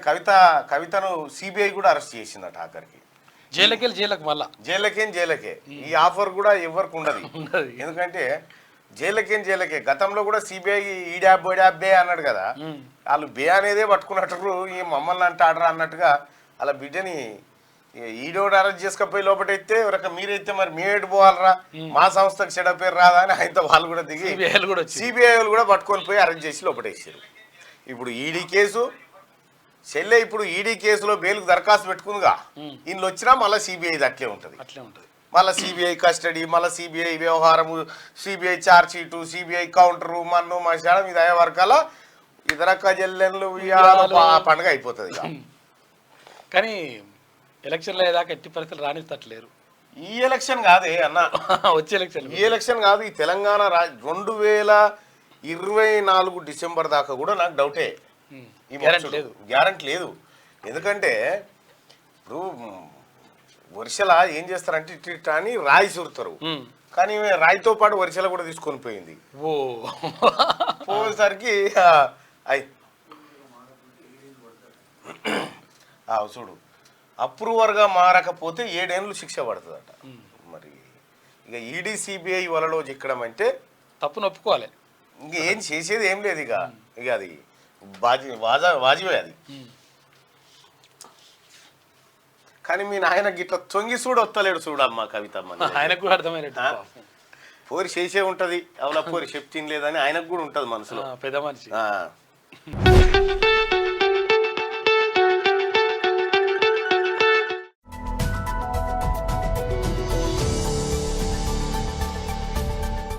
కవితను సిబిఐ కూడా అరెస్ట్ చేసిందట ఆఖరికి. జైలుకి మళ్ళా జైలకే ఈ ఆఫర్ కూడా ఎవరికి ఉండదు. ఎందుకంటే జైలకే గతంలో కూడా సిబిఐ ఈడాబే అన్నాడు కదా, వాళ్ళు బే అనేదే పట్టుకున్నట్టు ఈ మమ్మల్ని అంటాడరా అన్నట్టుగా అలా బిడ్డని ఈడోడు అరెస్ట్ చేసుకపోయి లోపటైతే ఎవరక మీరైతే మరి మేమేటి పోవాలరా, మా సంస్థకు చెడ పేరు రాదా అని ఆయనతో వాళ్ళు కూడా దిగి సిబిఐ వాళ్ళు కూడా పట్టుకొని పోయి అరెస్ట్ చేసి లోపటేసారు. ఇప్పుడు ఈడీ కేసు చెల్లె, ఇప్పుడు ఈడీ కేసులో బెయిల్కు దరఖాస్తు పెట్టుకుందిగా, వీళ్ళు వచ్చినా మళ్ళీ సిబిఐ అట్లే ఉంటుంది. మళ్ళీ సిబిఐ కస్టడీ, మళ్ళీ సిబిఐ వ్యవహారము, CBI charge sheet, CBI counter, మన్ను మశానం, ఇది అయ్యే వరకల్లా ఇతరక్క జల్లెన్లు పండుగ అయిపోతుంది. కానీ ఎలక్షన్లో ఏదాకా ఎట్టి పరిస్థితులు రాణిస్తట్లేరు. ఈ ఎలక్షన్ కాదే అన్న, వచ్చే ఎలక్షన్ ఈ ఎలక్షన్ కాదు, ఈ తెలంగాణ 2024 డిసెంబర్ దాకా కూడా నాకు డౌటే, గ్యారంటీ లేదు. ఎందుకంటే ఇప్పుడు వరిసెల ఏం చేస్తారంటే ఇటు అని రాయి చూరుతారు, కానీ రాయితో పాటు వరిసెల కూడా తీసుకొని పోయింది. పోయేసరికి చూడు అప్రూవర్గా మారకపోతే 7 ఏళ్ళు శిక్ష పడుతుందట. మరి ఇక ఈడీ సిబిఐ వలలో చిక్కడం అంటే తప్పును ఒప్పుకోవాలి, ఇంక ఏం చేసేది ఏం లేదు. ఇక అది వాజివే అది. కానీ మీ నాయన గిట్ల తొంగి చూడు వస్తలేడు చూడమ్మా కవితమ్మ, ఆయనకు కూడా అర్థమైనట్టు పోరి చేసే ఉంటది, అవలా పోరి చెప్తిని లేదని ఆయనకు కూడా ఉంటది మనసులో, పెద్ద మనిషి.